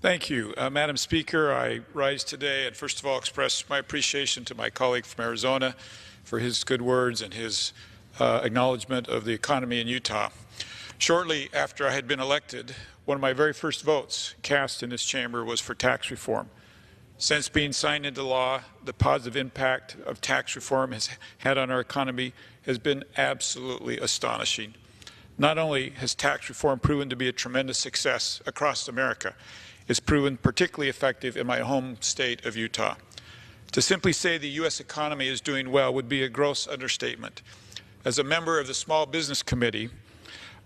Thank you. Madam Speaker, I rise today and first of all express my appreciation to my colleague from Arizona for his good words and his acknowledgement of the economy in Utah. Shortly after I had been elected, one of my very first votes cast in this chamber was for tax reform. Since being signed into law, the positive impact of tax reform has had on our economy has been absolutely astonishing. Not only has tax reform proven to be a tremendous success across America, it's proven particularly effective in my home state of Utah. To simply say the U.S. economy is doing well would be a gross understatement. As a member of the Small Business Committee,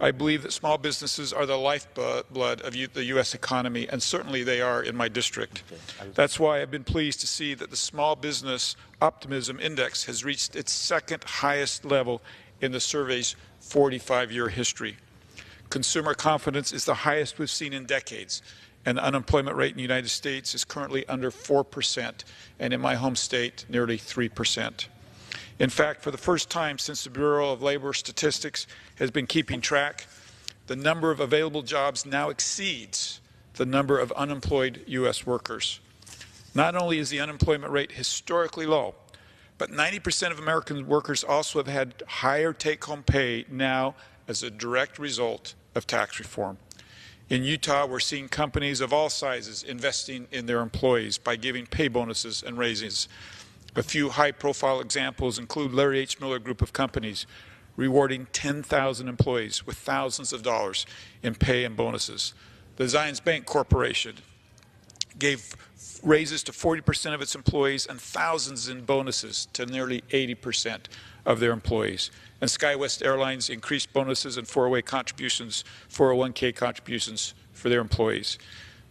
I believe that small businesses are the lifeblood of the U.S. economy, and certainly they are in my district. That's why I've been pleased to see that the Small Business Optimism Index has reached its second highest level in the survey's 45-year history. Consumer confidence is the highest we've seen in decades, and the unemployment rate in the United States is currently under 4%, and in my home state, nearly 3%. In fact, for the first time since the Bureau of Labor Statistics has been keeping track, the number of available jobs now exceeds the number of unemployed U.S. workers. Not only is the unemployment rate historically low, but 90% of American workers also have had higher take-home pay now as a direct result of tax reform. In Utah, we're seeing companies of all sizes investing in their employees by giving pay bonuses and raises. A few high-profile examples include Larry H. Miller Group of Companies, rewarding 10,000 employees with thousands of dollars in pay and bonuses. The Zions Bank Corporation gave raises to 40% of its employees and thousands in bonuses to nearly 80% of their employees. And SkyWest Airlines increased bonuses and 401k contributions for their employees.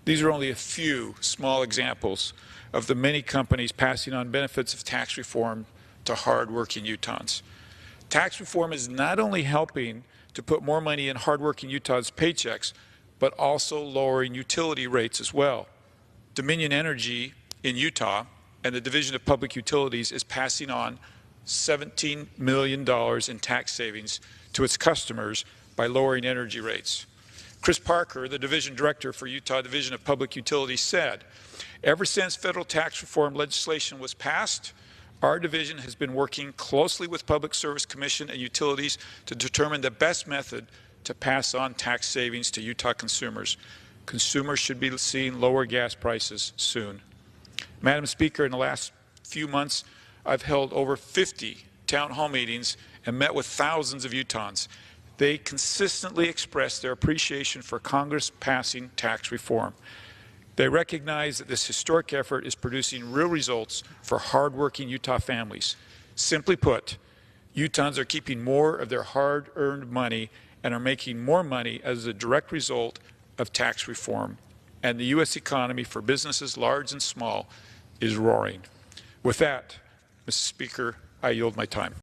These are only a few small examples of the many companies passing on benefits of tax reform to hard-working Utahns. Tax reform is not only helping to put more money in hard-working Utahns' paychecks, but also lowering utility rates as well. Dominion Energy in Utah and the Division of Public Utilities is passing on $17 million in tax savings to its customers by lowering energy rates. Chris Parker, the Division Director for Utah Division of Public Utilities, said, "Ever since federal tax reform legislation was passed, our division has been working closely with Public Service Commission and utilities to determine the best method to pass on tax savings to Utah consumers. Consumers should be seeing lower gas prices soon." Madam Speaker, in the last few months, I've held over 50 town hall meetings and met with thousands of Utahns. They consistently express their appreciation for Congress passing tax reform. They recognize that this historic effort is producing real results for hardworking Utah families. Simply put, Utahns are keeping more of their hard-earned money and are making more money as a direct result of tax reform. And the U.S. economy for businesses large and small is roaring. With that, Mr. Speaker, I yield my time.